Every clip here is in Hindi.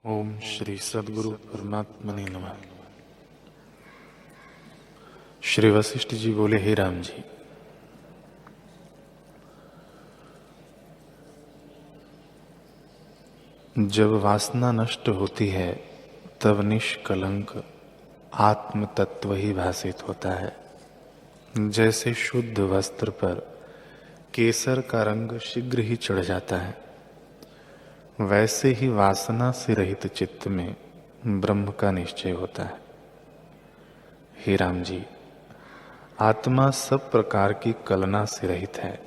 ओम श्री सद्गुरु परमात्मने नमः। श्री वशिष्ठ जी बोले, हे राम जी, जब वासना नष्ट होती है तब निष्कलंक आत्म तत्व ही भासित होता है। जैसे शुद्ध वस्त्र पर केसर का रंग शीघ्र ही चढ़ जाता है, वैसे ही वासना से रहित चित्त में ब्रह्म का निश्चय होता है। हे राम जी, आत्मा सब प्रकार की कलना से रहित है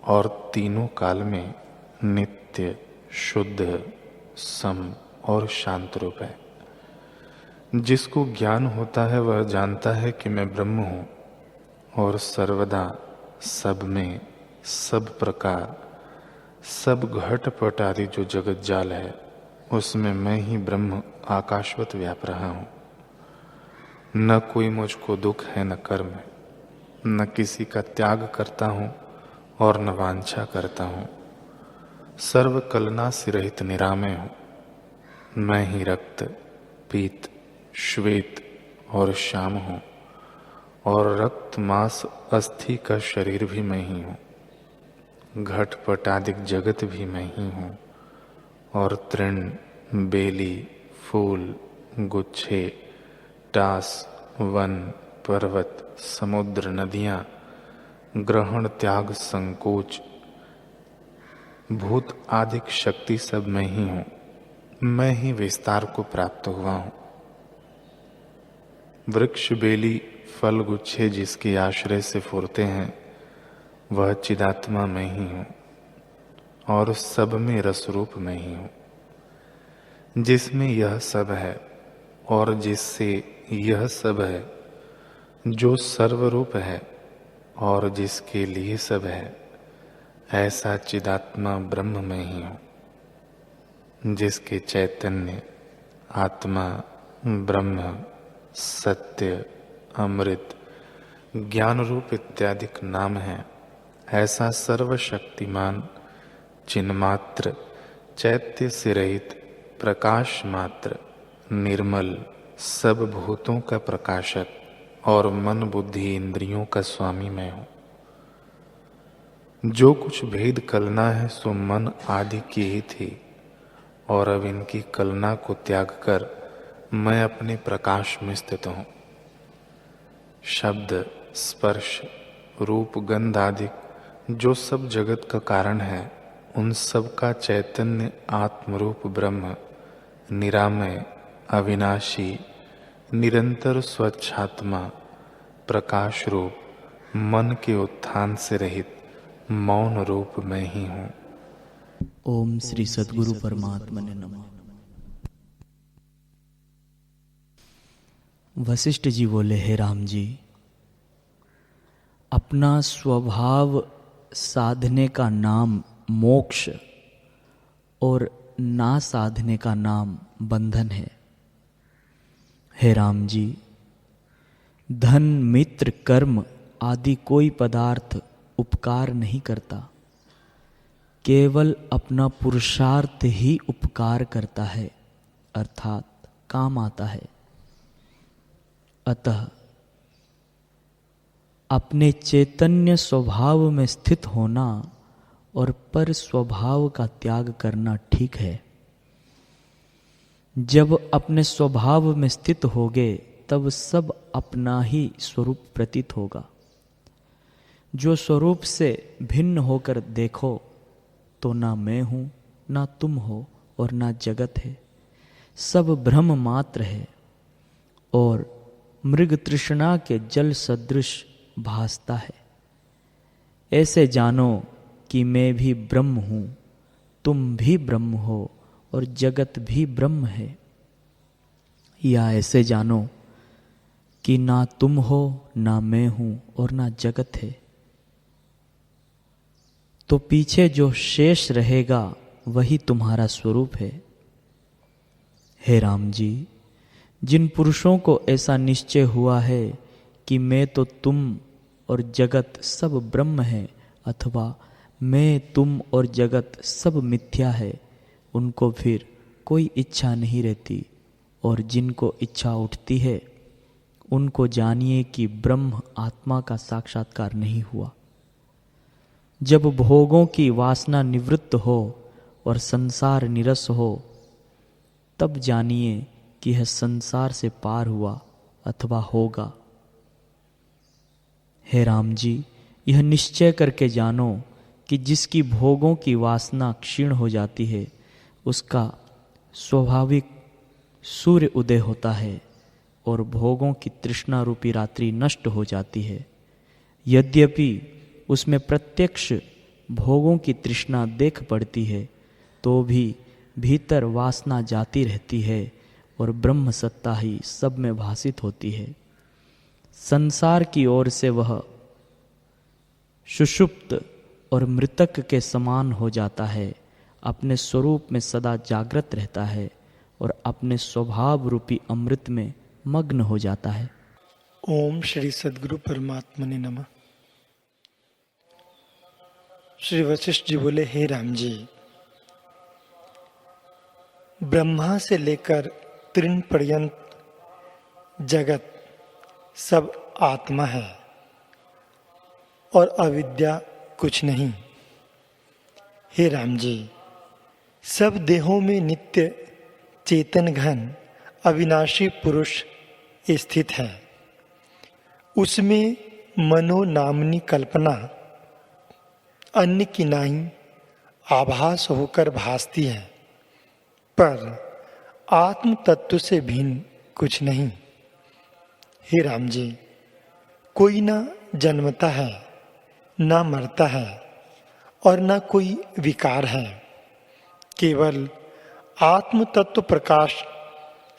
और तीनों काल में नित्य, शुद्ध, सम और शांत रूप है। जिसको ज्ञान होता है वह जानता है कि मैं ब्रह्म हूं और सर्वदा सब में, सब प्रकार, सब घटपट आदि जो जगत जाल है उसमें मैं ही ब्रह्म आकाशवत व्याप रहा हूं। न कोई मुझको दुख है, न कर्म है, न किसी का त्याग करता हूं और न वांछा करता हूं। सर्व कलना से रहित निरामय हूं। मैं ही रक्त, पीत, श्वेत और श्याम हूं और रक्त, मांस, अस्थि का शरीर भी मैं ही हूं। घटपट आदि जगत भी मैं ही हूं और तृण, बेली, फूल, गुच्छे, टास, वन, पर्वत, समुद्र, नदियां, ग्रहण, त्याग, संकोच, भूत आदि शक्ति सब मैं ही हूं। मैं ही विस्तार को प्राप्त हुआ हूं। वृक्ष, बेली, फल, गुच्छे जिसके आश्रय से फुरते हैं वह चिदात्मा मैं ही हूं और सब में रसरूप मैं ही हूं। जिसमें यह सब है और जिससे यह सब है, जो सर्वरूप है और जिसके लिए सब है, ऐसा चिदात्मा ब्रह्म में ही हूं। जिसके चैतन्य, आत्मा, ब्रह्म, सत्य, अमृत, ज्ञान रूप इत्यादि नाम है, ऐसा सर्वशक्तिमान, चिन्मात्र, चैत्य से रहित, प्रकाश मात्र, निर्मल, सब भूतों का प्रकाशक और मन, बुद्धि, इंद्रियों का स्वामी मैं हूं। जो कुछ भेद कलना है सो मन आदि की ही थी और अब इनकी कलना को त्याग कर मैं अपने प्रकाश में स्थित हूं। शब्द, स्पर्श, रूप, गंध आदि जो सब जगत का कारण है, उन सब का चैतन्य आत्मरूप ब्रह्म निरामय, अविनाशी, निरंतर स्वच्छात्मा, प्रकाश रूप, मन के उत्थान से रहित मौन रूप मैं ही हूं। ओम श्री सद्गुरु परमात्मने नमः। वशिष्ठ जी बोले, हे राम जी, अपना स्वभाव साधने का नाम मोक्ष और ना साधने का नाम बंधन है। हे राम जी, धन, मित्र, कर्म आदि कोई पदार्थ उपकार नहीं करता, केवल अपना पुरुषार्थ ही उपकार करता है, अर्थात काम आता है। अतः अपने चैतन्य स्वभाव में स्थित होना और पर स्वभाव का त्याग करना ठीक है। जब अपने स्वभाव में स्थित होगे तब सब अपना ही स्वरूप प्रतीत होगा। जो स्वरूप से भिन्न होकर देखो तो ना मैं हूं, ना तुम हो और ना जगत है, सब भ्रम मात्र है और मृग तृष्णा के जल सदृश भासता है। ऐसे जानो कि मैं भी ब्रह्म हूं, तुम भी ब्रह्म हो और जगत भी ब्रह्म है। या ऐसे जानो कि ना तुम हो, ना मैं हूं और ना जगत है, तो पीछे जो शेष रहेगा वही तुम्हारा स्वरूप है। हे राम जी, जिन पुरुषों को ऐसा निश्चय हुआ है कि मैं तो तुम और जगत सब ब्रह्म है अथवा मैं, तुम और जगत सब मिथ्या है, उनको फिर कोई इच्छा नहीं रहती और जिनको इच्छा उठती है उनको जानिए कि ब्रह्म आत्मा का साक्षात्कार नहीं हुआ। जब भोगों की वासना निवृत्त हो और संसार निरस हो, तब जानिए कि यह संसार से पार हुआ अथवा होगा। हे राम जी, यह निश्चय करके जानो कि जिसकी भोगों की वासना क्षीण हो जाती है उसका स्वाभाविक सूर्य उदय होता है और भोगों की तृष्णा रूपी रात्रि नष्ट हो जाती है। यद्यपि उसमें प्रत्यक्ष भोगों की तृष्णा देख पड़ती है तो भी भीतर वासना जाती रहती है और ब्रह्म सत्ता ही सब में भासित होती है। संसार की ओर से वह सुषुप्त और मृतक के समान हो जाता है, अपने स्वरूप में सदा जागृत रहता है और अपने स्वभाव रूपी अमृत में मग्न हो जाता है। ओम श्री सद्गुरु परमात्मने नमः। श्री वशिष्ठ जी बोले, हे राम जी, ब्रह्मा से लेकर तृण पर्यंत जगत सब आत्मा है और अविद्या कुछ नहीं। हे राम जी, सब देहों में नित्य चेतन घन अविनाशी पुरुष स्थित है। उसमें मनो नामनी कल्पना अन्य की नहीं आभास होकर भासती है, पर आत्म तत्व से भिन्न कुछ नहीं। हे राम जी, कोई ना जन्मता है, ना मरता है और ना कोई विकार है। केवल आत्म तत्व प्रकाश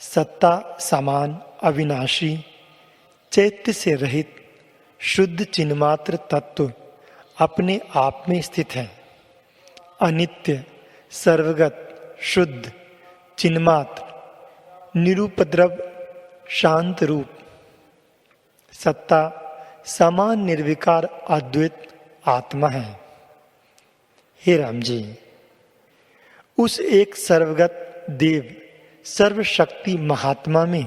सत्ता समान अविनाशी चैत्य से रहित शुद्ध चिन्मात्र तत्व अपने आप में स्थित है। अनित्य सर्वगत शुद्ध चिन्मात्र निरुपद्रव शांत रूप सत्ता समान निर्विकार अद्वैत आत्मा है। हे राम जी, उस एक सर्वगत देव सर्वशक्ति महात्मा में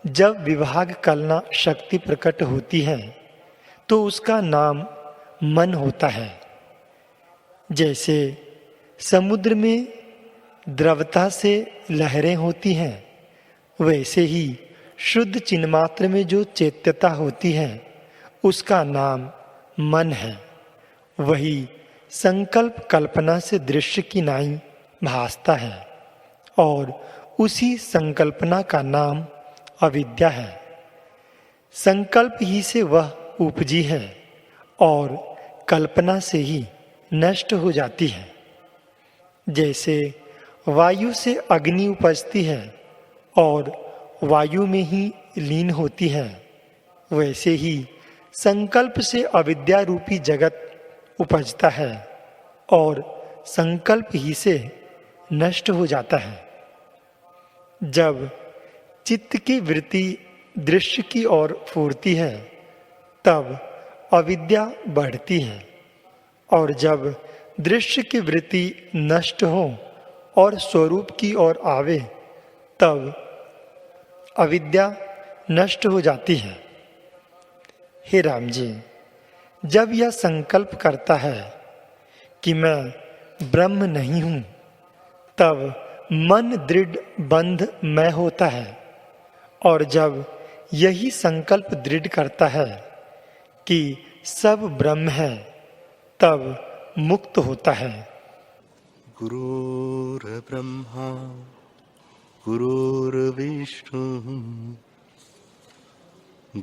जब विभाग कलना शक्ति प्रकट होती है तो उसका नाम मन होता है। जैसे समुद्र में द्रवता से लहरें होती हैं, वैसे ही शुद्ध चिन्मात्र में जो चैत्यता होती है उसका नाम मन है। वही संकल्प कल्पना से दृश्य की नाई भासता है और उसी संकल्पना का नाम अविद्या है। संकल्प ही से वह उपजी है और कल्पना से ही नष्ट हो जाती है। जैसे वायु से अग्नि उपजती है और वायु में ही लीन होती है, वैसे ही संकल्प से अविद्या रूपी जगत उपजता है और संकल्प ही से नष्ट हो जाता है। जब चित्त की वृत्ति दृश्य की ओर फूरती है तब अविद्या बढ़ती है, और जब दृश्य की वृत्ति नष्ट हो और स्वरूप की ओर आवे तब अविद्या नष्ट हो जाती है। हे राम जी, जब यह संकल्प करता है कि मैं ब्रह्म नहीं हूं, तब मन दृढ़ बंध मैं होता है, और जब यही संकल्प दृढ़ करता है कि सब ब्रह्म है, तब मुक्त होता है। गुरुर्ब्रह्मा गुरुर्विष्णु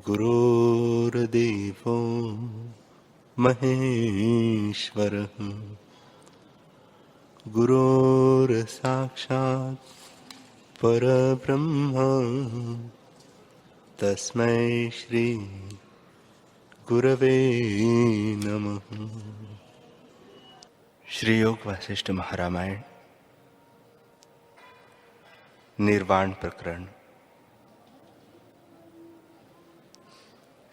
गुरुर्देवो महेश्वरः गुरुर्साक्षात् परब्रह्म तस्मै श्री गुरवे नमः। श्री योग वासिष्ठ महारामायण निर्वाण प्रकरण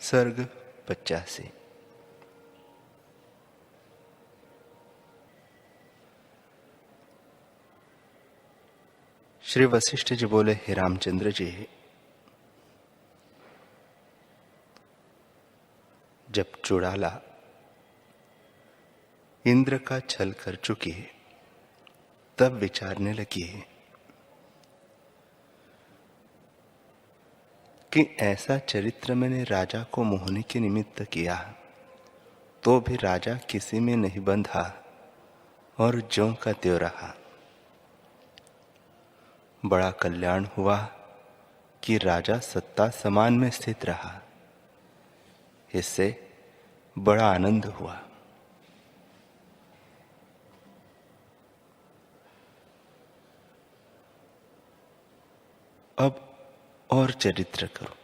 सर्ग 85। श्री वशिष्ठ जी बोले, हे रामचंद्र जी, जब चुड़ाला इंद्र का छल कर चुकी है, तब विचारने लगी है कि ऐसा चरित्र मैंने राजा को मोहने के निमित्त किया, तो भी राजा किसी में नहीं बंधा और ज्यों का त्यों रहा। बड़ा कल्याण हुआ कि राजा सत्ता समान में स्थित रहा, इससे बड़ा आनंद हुआ। अब और चरित्र करो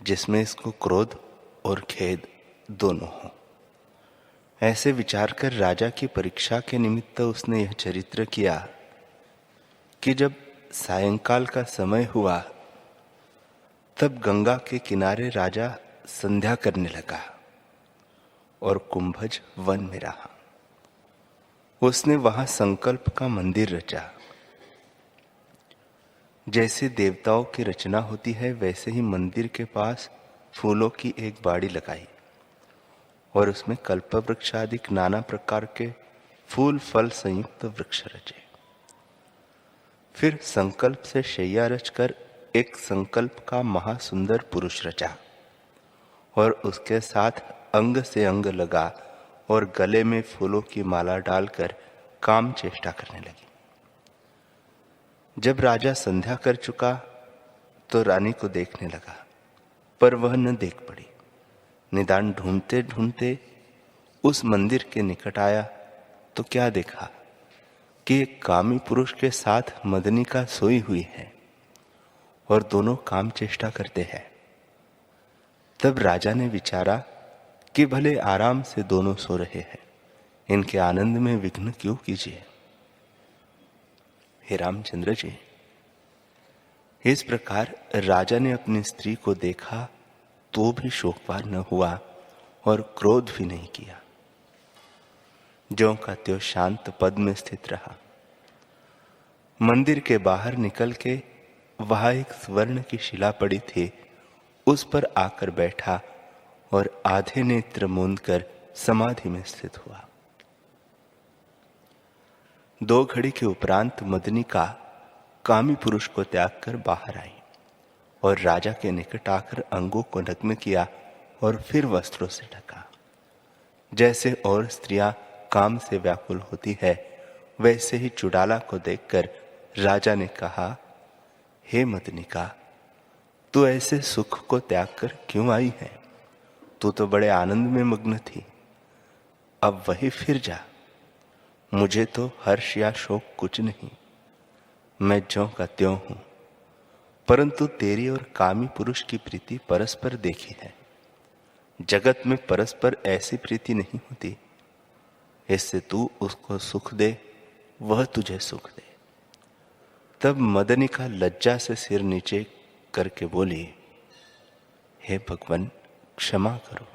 जिसमें इसको क्रोध और खेद दोनों हो। ऐसे विचार कर राजा की परीक्षा के निमित्त उसने यह चरित्र किया कि जब सायंकाल का समय हुआ, तब गंगा के किनारे राजा संध्या करने लगा और कुंभज वन में रहा। उसने वहां संकल्प का मंदिर रचा। जैसे देवताओं की रचना होती है, वैसे ही मंदिर के पास फूलों की एक बाड़ी लगाई और उसमें कल्प वृक्ष आदि नाना प्रकार के फूल फल संयुक्त वृक्ष रचे। फिर संकल्प से शैया रचकर एक संकल्प का महासुंदर पुरुष रचा और उसके साथ अंग से अंग लगा और गले में फूलों की माला डालकर काम चेष्टा करने लगी। जब राजा संध्या कर चुका तो रानी को देखने लगा, पर वह न देख पड़ी। निदान ढूंढते ढूंढते उस मंदिर के निकट आया तो क्या देखा कि एक कामी पुरुष के साथ मदनिका सोई हुई है और दोनों काम चेष्टा करते हैं। तब राजा ने विचारा कि भले आराम से दोनों सो रहे हैं, इनके आनंद में विघ्न क्यों कीजिए। हे रामचंद्र जी, इस प्रकार राजा ने अपनी स्त्री को देखा तो भी शोकवार न हुआ और क्रोध भी नहीं किया। ज्यों का त्यों शांत पद में स्थित रहा। मंदिर के बाहर निकल के वहां एक स्वर्ण की शिला पड़ी थी, उस पर आकर बैठा और आधे नेत्र मूंद कर समाधि में स्थित हुआ। 2 घड़ी के उपरांत मदनिका कामी पुरुष को त्याग कर बाहर आई और राजा के निकट आकर अंगों को नग्न किया और फिर वस्त्रों से ढका। जैसे और स्त्रियां काम से व्याकुल होती है, वैसे ही चुड़ाला को देखकर राजा ने कहा, हे मदनिका, तू ऐसे सुख को त्याग कर क्यों आई है? तू तो बड़े आनंद में मग्न थी, अब वही फिर जा। मुझे तो हर्ष या शोक कुछ नहीं, मैं ज्यों का त्यों हूं, परंतु तेरी और कामी पुरुष की प्रीति परस्पर देखी है। जगत में परस्पर ऐसी प्रीति नहीं होती। इससे तू उसको सुख दे, वह तुझे सुख दे। तब मदनिका लज्जा से सिर नीचे करके बोली, हे भगवान, क्षमा करो,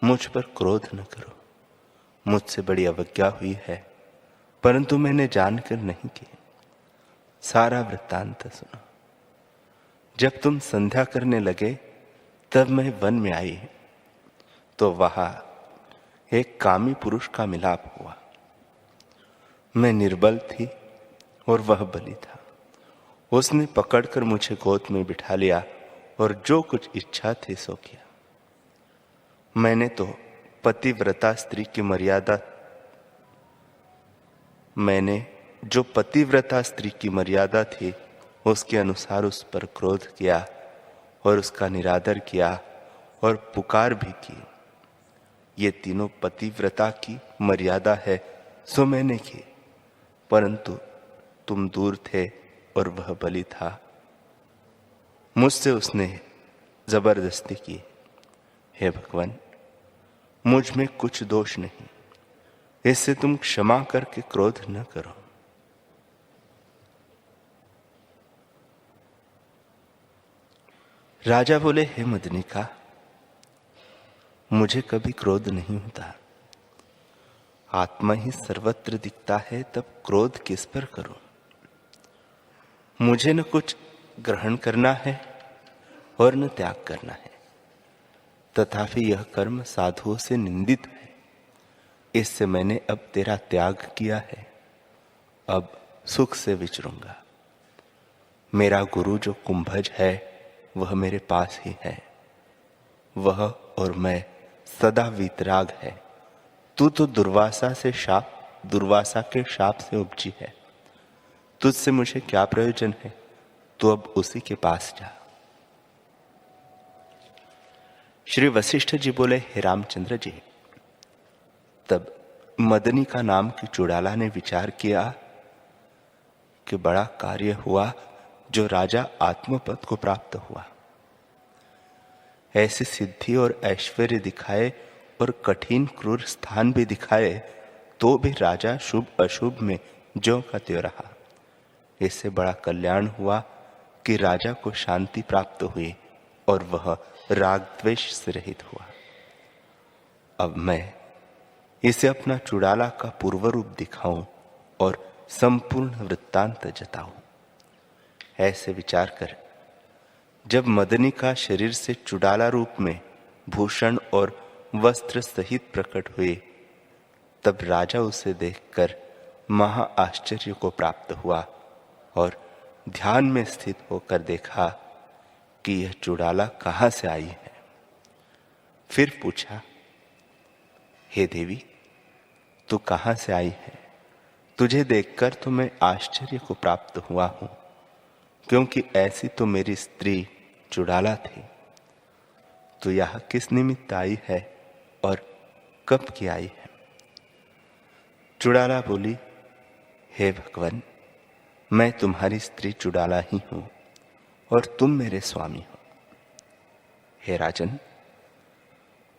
मुझ पर क्रोध न करो। मुझसे बड़ी अवज्ञा हुई है, परंतु मैंने जानकर नहीं की। सारा वृत्तांत सुनो। जब तुम संध्या करने लगे, तब मैं वन में आई तो वहां एक कामी पुरुष का मिलाप हुआ। मैं निर्बल थी और वह बली था। उसने पकड़कर मुझे गोद में बिठा लिया और जो कुछ इच्छा थी सो किया। मैंने तो पतिव्रता स्त्री की मर्यादा थी, उसके अनुसार उस पर क्रोध किया और उसका निरादर किया और पुकार भी की। ये तीनों पतिव्रता की मर्यादा है, सो मैंने की, परंतु तुम दूर थे और वह बली था। मुझसे उसने जबरदस्ती की। हे भगवान, मुझ में कुछ दोष नहीं, इससे तुम क्षमा करके क्रोध न करो। राजा बोले, हे मदनिका, मुझे कभी क्रोध नहीं होता। आत्मा ही सर्वत्र दिखता है, तब क्रोध किस पर करो? मुझे न कुछ ग्रहण करना है और न त्याग करना है, तथापि यह कर्म साधुओं से निंदित है। इससे मैंने अब तेरा त्याग किया है, अब सुख से विचरूंगा। मेरा गुरु जो कुंभज है वह मेरे पास ही है, वह और मैं सदा वीतराग है। तू तो दुर्वासा के शाप से उपजी है। तुझसे मुझे क्या प्रयोजन है, तू अब उसी के पास जा। श्री वशिष्ठ जी बोले, हे रामचंद्र जी, तब मदनी का नाम की चुड़ाला ने विचार किया कि बड़ा कार्य हुआ जो राजा आत्मपद को प्राप्त हुआ। ऐसी सिद्धि और ऐश्वर्य दिखाए और कठिन क्रूर स्थान भी दिखाए, तो भी राजा शुभ अशुभ में ज्यों का त्यों रहा। इससे बड़ा कल्याण हुआ कि राजा को शांति प्राप्त हुई और वह राग द्वेष से रहित हुआ। अब मैं इसे अपना चुड़ाला का पूर्व रूप दिखाऊं और संपूर्ण वृत्तांत जताऊं। ऐसे विचार कर जब मदनी का शरीर से चुड़ाला रूप में भूषण और वस्त्र सहित प्रकट हुए, तब राजा उसे देखकर महा आश्चर्य को प्राप्त हुआ और ध्यान में स्थित होकर देखा कि यह चुड़ाला कहां से आई है। फिर पूछा, हे देवी, तू कहां से आई है? तुझे देखकर तो मैं आश्चर्य को प्राप्त हुआ हूं, क्योंकि ऐसी तो मेरी स्त्री चुड़ाला थी। तो यह किस निमित्त आई है और कब की आई है? चुड़ाला बोली, हे भगवान, मैं तुम्हारी स्त्री चुड़ाला ही हूं और तुम मेरे स्वामी हो। हे राजन,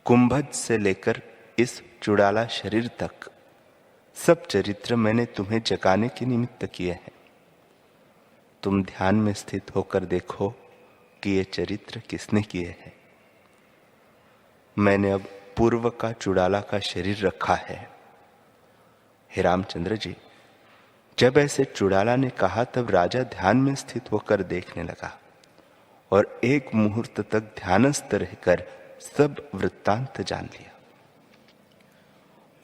कुंभज से लेकर इस चुड़ाला शरीर तक सब चरित्र मैंने तुम्हें जगाने के निमित्त किए हैं। तुम ध्यान में स्थित होकर देखो कि ये चरित्र किसने किए हैं। मैंने अब पूर्व का चुड़ाला का शरीर रखा है। हे रामचंद्र जी, जब ऐसे चुड़ाला ने कहा तब राजा ध्यान में स्थित होकर देखने लगा और एक मुहूर्त तक ध्यानस्थ रहकर सब वृत्तांत जान लिया।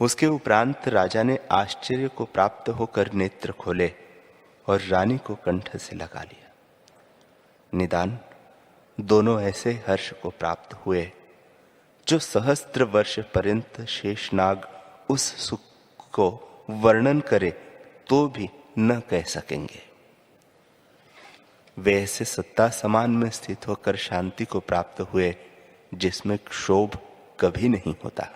उसके उपरांत राजा ने आश्चर्य को प्राप्त होकर नेत्र खोले और रानी को कंठ से लगा लिया। निदान दोनों ऐसे हर्ष को प्राप्त हुए जो सहस्त्र वर्ष पर्यंत शेषनाग उस सुख को वर्णन करे तो भी न कह सकेंगे। वे ऐसे सत्ता समान में स्थित होकर शांति को प्राप्त हुए जिसमें क्षोभ कभी नहीं होता।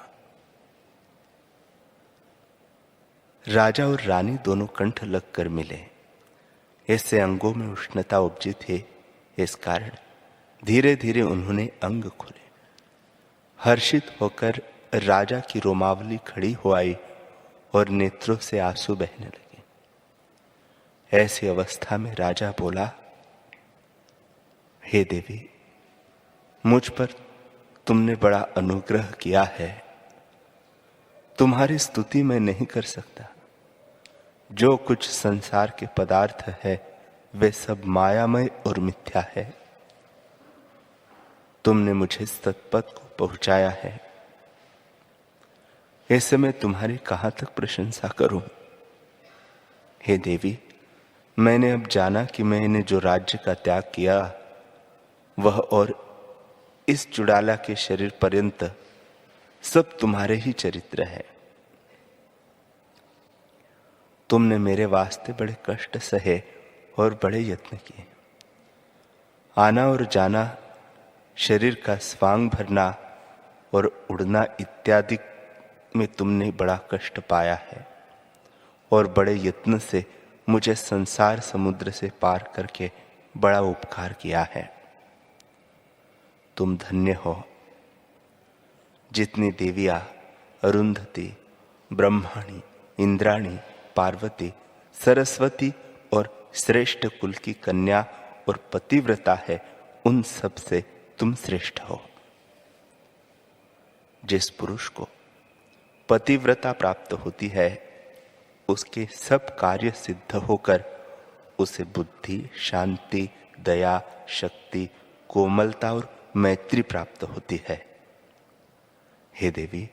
राजा और रानी दोनों कंठ लगकर मिले। इससे अंगों में उष्णता उपजी थी। इस कारण धीरे धीरे उन्होंने अंग खोले। हर्षित होकर राजा की रोमावली खड़ी हो आई और नेत्रों से आंसू बहने लगे। ऐसी अवस्था में राजा बोला, हे देवी, मुझ पर तुमने बड़ा अनुग्रह किया है। तुम्हारी स्तुति मैं नहीं कर सकता। जो कुछ संसार के पदार्थ है वे सब मायामय और मिथ्या है। तुमने मुझे सतपथ को पहुंचाया है। ऐसे मैं तुम्हारी कहां तक प्रशंसा करूं? हे देवी, मैंने अब जाना कि मैंने जो राज्य का त्याग किया वह और इस चुड़ाला के शरीर पर्यंत सब तुम्हारे ही चरित्र है। तुमने मेरे वास्ते बड़े कष्ट सहे और बड़े यत्न किए। आना और जाना, शरीर का स्वांग भरना और उड़ना इत्यादि में तुमने बड़ा कष्ट पाया है और बड़े यत्न से मुझे संसार समुद्र से पार करके बड़ा उपकार किया है। तुम धन्य हो। जितनी देवियां अरुंधति, ब्रह्मणी, इंद्राणी, पार्वती, सरस्वती और श्रेष्ठ कुल की कन्या और पतिव्रता है, उन सब से तुम श्रेष्ठ हो। जिस पुरुष को पतिव्रता प्राप्त होती है उसके सब कार्य सिद्ध होकर उसे बुद्धि, शांति, दया, शक्ति, कोमलता और मैत्री प्राप्त होती है। हे देवी,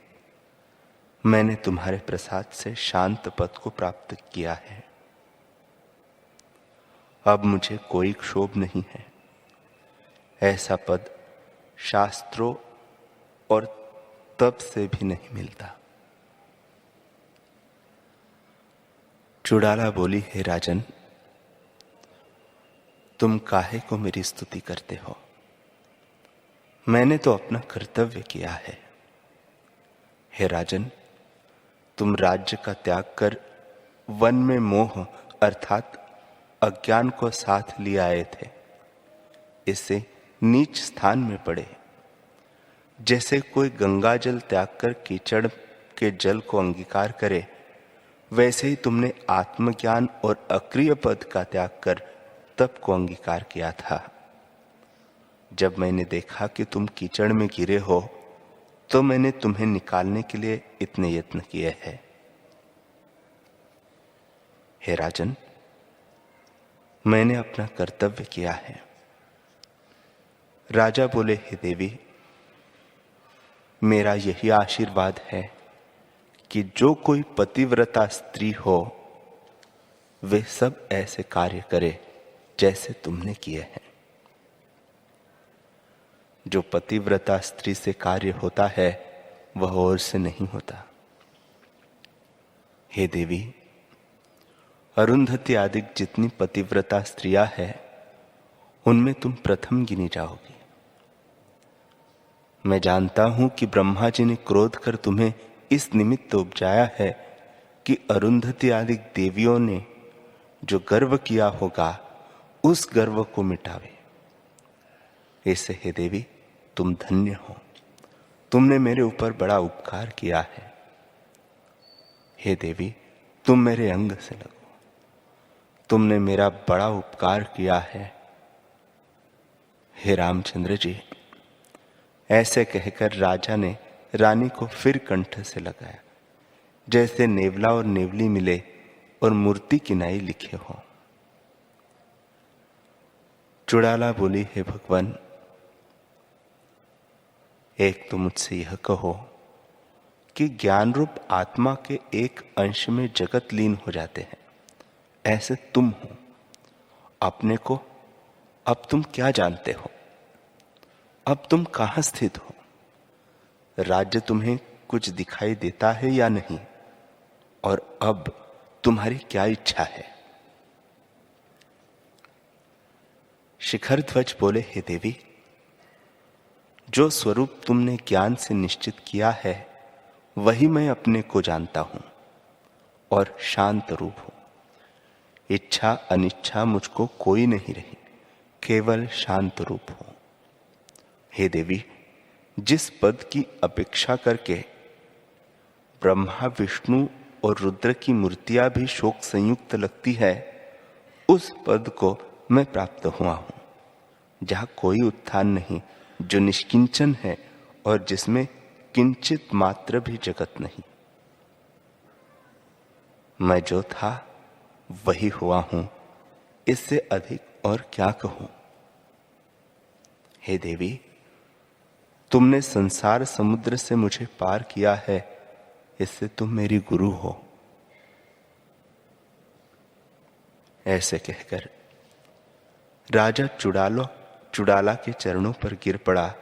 मैंने तुम्हारे प्रसाद से शांत पद को प्राप्त किया है। अब मुझे कोई क्षोभ नहीं है। ऐसा पद शास्त्रों और तप से भी नहीं मिलता। चुड़ाला बोली, हे राजन, तुम काहे को मेरी स्तुति करते हो? मैंने तो अपना कर्तव्य किया है। हे राजन, तुम राज्य का त्याग कर वन में मोह अर्थात अज्ञान को साथ लिए आए थे। इससे नीच स्थान में पड़े। जैसे कोई गंगा जल त्याग कर कीचड़ के जल को अंगीकार करे, वैसे ही तुमने आत्मज्ञान और अक्रिय पद का त्याग कर तप को अंगीकार किया था। जब मैंने देखा कि तुम कीचड़ में गिरे हो, तो मैंने तुम्हें निकालने के लिए इतने यत्न किए हैं। हे राजन, मैंने अपना कर्तव्य किया है। राजा बोले, हे देवी, मेरा यही आशीर्वाद है कि जो कोई पतिव्रता स्त्री हो, वे सब ऐसे कार्य करे जैसे तुमने किए हैं। जो पतिव्रता स्त्री से कार्य होता है, वह और से नहीं होता। हे देवी, अरुंधति आदि जितनी पतिव्रता स्त्रियां हैं, उनमें तुम प्रथम गिनी जाओगी। मैं जानता हूं कि ब्रह्मा जी ने क्रोध कर तुम्हें इस निमित्त उपजाया है कि अरुंधति आदि देवियों ने जो गर्व किया होगा, उस गर्व को मिटावे। ऐसे हे देवी, तुम धन्य हो। तुमने मेरे ऊपर बड़ा उपकार किया है। हे देवी, तुम मेरे अंग से लगो। तुमने मेरा बड़ा उपकार किया है। हे रामचंद्र जी, ऐसे कहकर राजा ने रानी को फिर कंठ से लगाया, जैसे नेवला और नेवली मिले और मूर्ति किनाई लिखे हो। चुड़ाला बोली, हे भगवान, एक तो मुझसे यह कहो कि ज्ञान रूप आत्मा के एक अंश में जगत लीन हो जाते हैं, ऐसे तुम हो। अपने को अब तुम क्या जानते हो? अब तुम कहां स्थित हो? राज्य तुम्हें कुछ दिखाई देता है या नहीं? और अब तुम्हारी क्या इच्छा है? शिखर ध्वज बोले, हे देवी, जो स्वरूप तुमने ज्ञान से निश्चित किया है, वही मैं अपने को जानता हूं और शांत रूप हूं। इच्छा अनिच्छा मुझको कोई नहीं रही, केवल शांत रूप हूं। हे देवी, जिस पद की अपेक्षा करके ब्रह्मा, विष्णु और रुद्र की मूर्तियां भी शोक संयुक्त लगती है, उस पद को मैं प्राप्त हुआ हूं, जहां कोई उत्थान नहीं, जो निष्किंचन है और जिसमें किंचित मात्र भी जगत नहीं। मैं जो था वही हुआ हूं, इससे अधिक और क्या कहूं? हे देवी, तुमने संसार समुद्र से मुझे पार किया है, इससे तुम मेरी गुरु हो। ऐसे कहकर राजा चुड़ाला के चरणों पर गिर पड़ा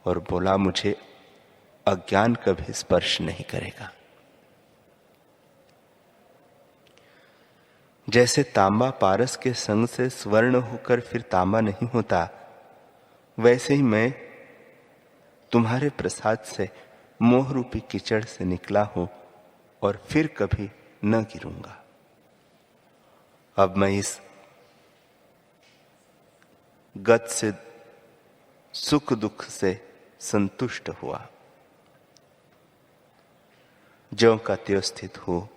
और बोला, मुझे अज्ञान कभी स्पर्श नहीं करेगा। जैसे तांबा पारस के संग से स्वर्ण होकर फिर तांबा नहीं होता, वैसे ही मैं तुम्हारे प्रसाद से मोह रूपी कीचड़ से निकला हूं और फिर कभी न गिरूंगा। अब मैं इस गत से सुख दुख से संतुष्ट हुआ, ज्यों का त्यों स्थित हो,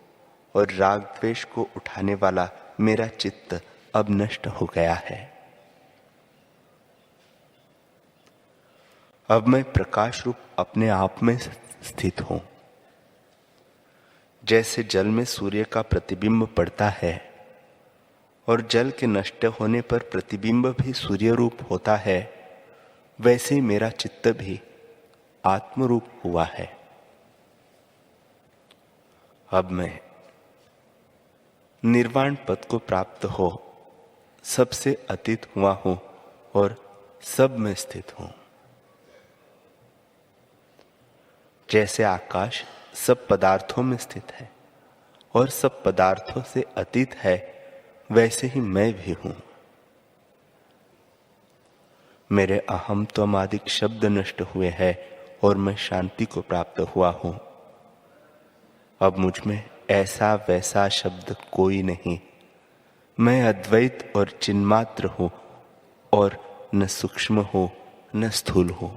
और राग द्वेष को उठाने वाला मेरा चित्त अब नष्ट हो गया है। अब मैं प्रकाश रूप अपने आप में स्थित हूं। जैसे जल में सूर्य का प्रतिबिंब पड़ता है और जल के नष्ट होने पर प्रतिबिंब भी सूर्य रूप होता है, वैसे ही मेरा चित्त भी आत्मरूप हुआ है। अब मैं निर्वाण पद को प्राप्त हो सबसे अतीत हुआ हूं और सब में स्थित हूं। जैसे आकाश सब पदार्थों में स्थित है और सब पदार्थों से अतीत है, वैसे ही मैं भी हूं। मेरे अहम त्वम आदि शब्द नष्ट हुए हैं और मैं शांति को प्राप्त हुआ हूं। अब मुझ में ऐसा वैसा शब्द कोई नहीं। मैं अद्वैत और चिन्मात्र हूं और न सूक्ष्म हूं न स्थूल हूं।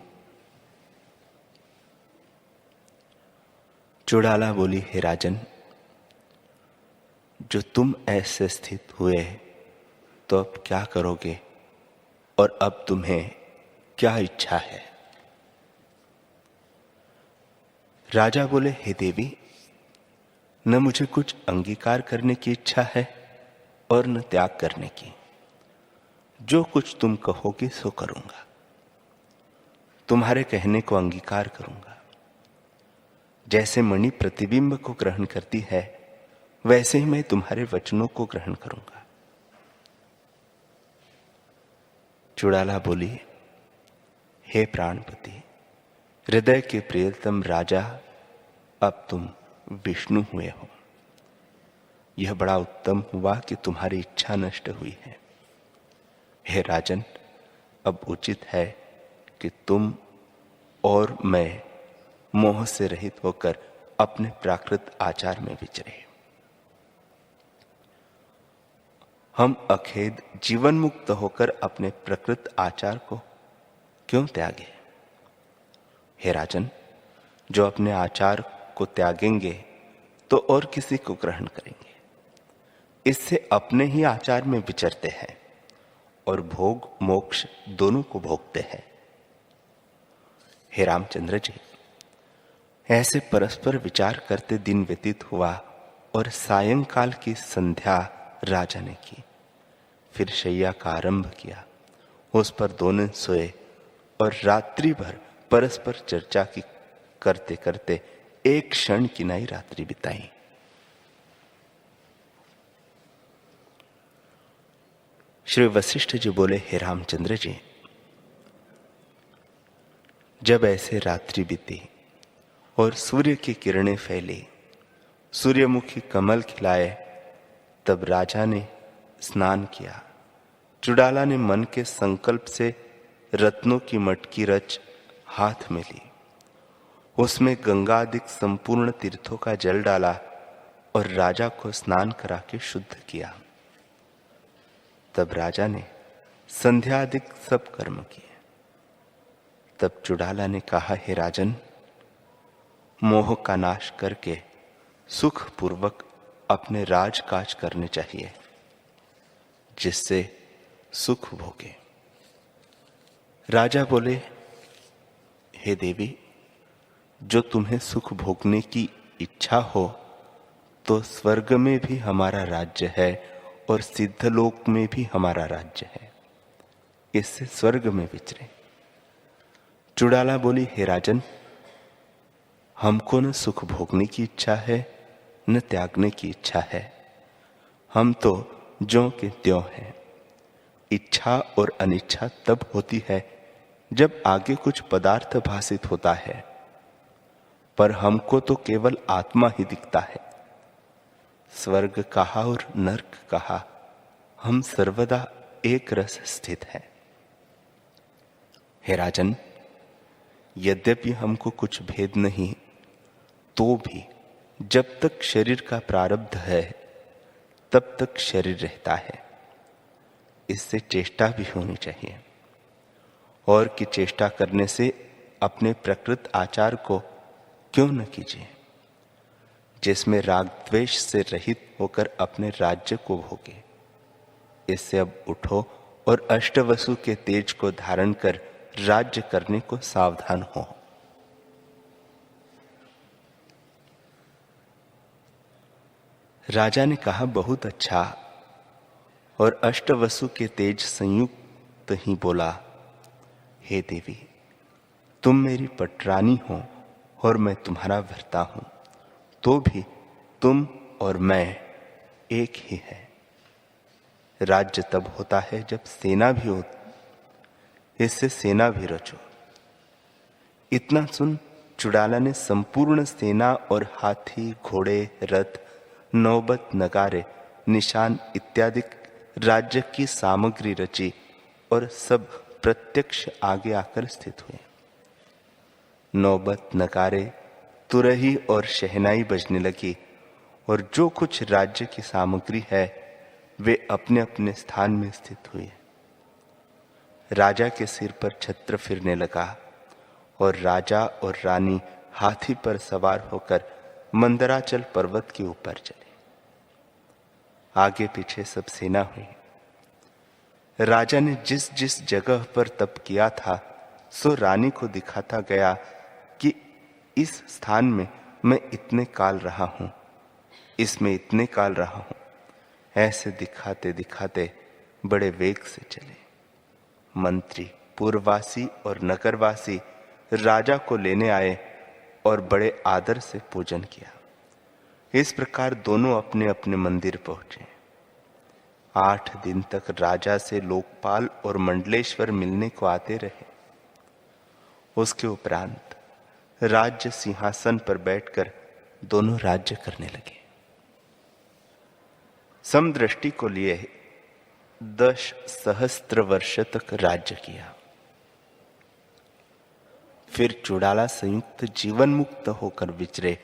चुड़ाला बोली, हे राजन, जो तुम ऐसे स्थित हुए तो अब क्या करोगे और अब तुम्हें क्या इच्छा है? राजा बोले, हे देवी, न मुझे कुछ अंगीकार करने की इच्छा है और न त्याग करने की। जो कुछ तुम कहोगे सो करूंगा। तुम्हारे कहने को अंगीकार करूंगा। जैसे मणि प्रतिबिंब को ग्रहण करती है, वैसे ही मैं तुम्हारे वचनों को ग्रहण करूंगा। चुड़ाला बोली, हे प्राणपति, हृदय के प्रियतम राजा, अब तुम विष्णु हुए हो। यह बड़ा उत्तम हुआ कि तुम्हारी इच्छा नष्ट हुई है। हे राजन, अब उचित है कि तुम और मैं मोह से रहित होकर अपने प्राकृत आचार में विचरे। हम अखेद जीवन मुक्त होकर अपने प्रकृत आचार को क्यों त्यागे? हे राजन, जो अपने आचार को त्यागेंगे तो और किसी को ग्रहण करेंगे। इससे अपने ही आचार में विचरते हैं और भोग मोक्ष दोनों को भोगते हैं। हे रामचंद्र जी, ऐसे परस्पर विचार करते दिन व्यतीत हुआ और सायंकाल की संध्या राजा ने की। फिर शैया का आरंभ किया। उस पर दोनों सोए और रात्रि भर परस्पर चर्चा की करते करते एक क्षण की नई रात्रि बिताई। श्री वशिष्ठ जी बोले, हे रामचंद्र जी, जब ऐसे रात्रि बीती और सूर्य की किरणें फैली, सूर्यमुखी कमल खिलाए, तब राजा ने स्नान किया। चुड़ाला ने मन के संकल्प से रत्नों की मटकी रच हाथ में ली। उसमें गंगादिक संपूर्ण तीर्थों का जल डाला और राजा को स्नान करा के शुद्ध किया। तब राजा ने संध्यादिक सब कर्म किए। तब चुड़ाला ने कहा, हे राजन, मोह का नाश करके सुख पूर्वक अपने राजकाज करने चाहिए, जिससे सुख भोगे। राजा बोले, हे देवी, जो तुम्हें सुख भोगने की इच्छा हो तो स्वर्ग में भी हमारा राज्य है और सिद्धलोक में भी हमारा राज्य है। इससे स्वर्ग में विचरे। चुड़ाला बोली, हे राजन, हमको न सुख भोगने की इच्छा है न त्यागने की इच्छा है। हम तो ज्यों के त्यों हैं। इच्छा और अनिच्छा तब होती है जब आगे कुछ पदार्थ भासित होता है, पर हमको तो केवल आत्मा ही दिखता है। स्वर्ग कहा और नरक कहा, हम सर्वदा एक रस स्थित है। हे राजन, यद्यपि हमको कुछ भेद नहीं, तो भी जब तक शरीर का प्रारब्ध है तब तक शरीर रहता है। इससे चेष्टा भी होनी चाहिए, और की चेष्टा करने से अपने प्रकृत आचार को क्यों न कीजिए, जिसमें राग द्वेष से रहित होकर अपने राज्य को भोगे। इससे अब उठो और अष्टवसु के तेज को धारण कर राज्य करने को सावधान हो। राजा ने कहा, बहुत अच्छा, और अष्टवसु के तेज संयुक्त ही बोला, हे देवी, तुम मेरी पटरानी हो और मैं तुम्हारा भर्ता हूं, तो भी तुम और मैं एक ही है। राज्य तब होता है जब सेना भी हो, इससे सेना भी रचो। इतना सुन चुड़ाला ने संपूर्ण सेना और हाथी, घोड़े, रथ, नौबत, नगारे, निशान इत्यादि राज्य की सामग्री रची और सब प्रत्यक्ष आगे आकर स्थित हुए। नौबत, नगारे, तुरही और शहनाई बजने लगी और जो कुछ राज्य की सामग्री है वे अपने अपने स्थान में स्थित हुए। राजा के सिर पर छत्र फिरने लगा और राजा और रानी हाथी पर सवार होकर मंदराचल पर्वत के ऊपर चले। आगे पीछे सब सेना हुई। राजा ने जिस जिस जगह पर तप किया था सो रानी को दिखाता गया कि इस स्थान में मैं इतने काल रहा हूं, इसमें इतने काल रहा हूं। ऐसे दिखाते दिखाते बड़े वेग से चले। मंत्री, पूर्ववासी और नगरवासी राजा को लेने आए और बड़े आदर से पूजन किया। इस प्रकार दोनों अपने अपने मंदिर पहुंचे। 8 दिन तक राजा से लोकपाल और मंडलेश्वर मिलने को आते रहे। उसके उपरांत राज्य सिंहासन पर बैठकर दोनों राज्य करने लगे। समदृष्टि को लिए 10 सहस्त्र वर्ष तक राज्य किया। फिर चुड़ाला संयुक्त जीवन मुक्त होकर विचरे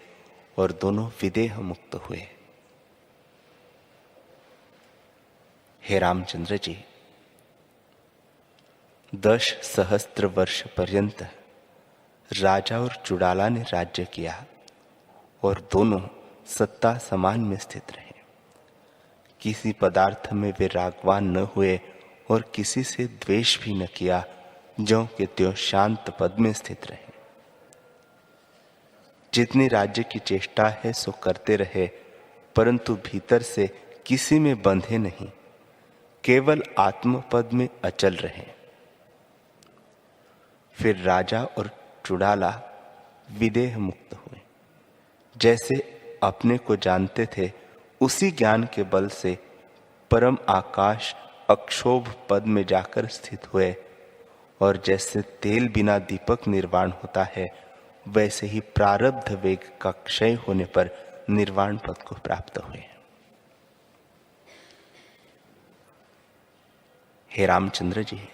और दोनों विदेह मुक्त हुए। हे रामचंद्र जी, 10 सहस्त्र वर्ष पर्यंत राजा और चुड़ाला ने राज्य किया और दोनों सत्ता समान में स्थित रहे। किसी पदार्थ में वे रागवान न हुए और किसी से द्वेष भी न किया, ज्यों के त्यों शांत पद में स्थित रहे। जितनी राज्य की चेष्टा है सो करते रहे, परंतु भीतर से किसी में बंधे नहीं, केवल आत्मपद में अचल रहे। फिर राजा और चुड़ाला विदेह मुक्त हुए। जैसे अपने को जानते थे उसी ज्ञान के बल से परम आकाश अक्षोभ पद में जाकर स्थित हुए और जैसे तेल बिना दीपक निर्वाण होता है वैसे ही प्रारब्ध वेग का क्षय होने पर निर्वाण पद को प्राप्त हुए। हे रामचंद्र जी,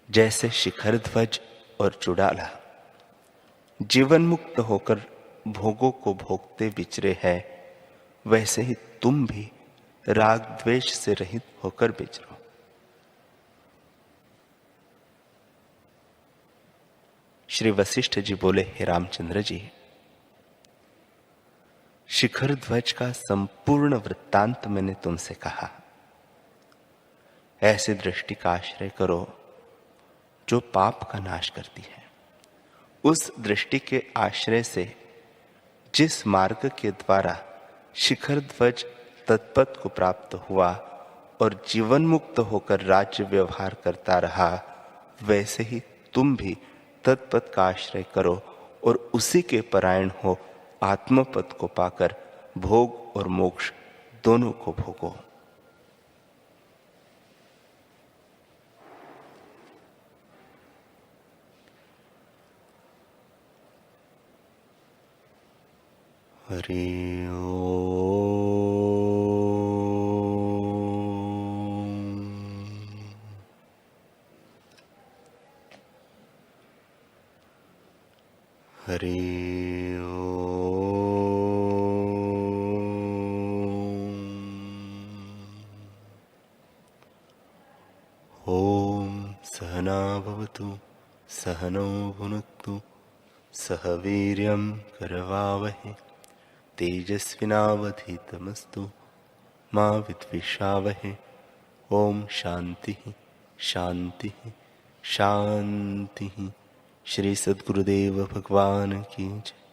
जैसे शिखर ध्वज और चुड़ाला जीवन मुक्त होकर भोगों को भोगते विचरे हैं, वैसे ही तुम भी राग द्वेष से रहित होकर विचरो। श्री वशिष्ठ जी बोले, हे रामचंद्र जी, शिखर ध्वज का संपूर्ण वृत्तांत मैंने तुमसे कहा। ऐसी दृष्टि का आश्रय करो जो पाप का नाश करती है। उस दृष्टि के आश्रय से जिस मार्ग के द्वारा शिखर ध्वज तत्पद को प्राप्त हुआ और जीवन मुक्त होकर राज्य व्यवहार करता रहा, वैसे ही तुम भी तत्पद का आश्रय करो और उसी के परायण हो आत्मपद को पाकर भोग और मोक्ष दोनों को भोगो। हरि ओम। हरि ओम। सहना भवतु, सहनौ भुनक्तु, सह वीर्यं करवावहै, तेजस्विनावधीतमस्तु मा विद्विषावहै। ओम शांति शांति शांति। श्री सद्गुरुदेव भगवान की जय।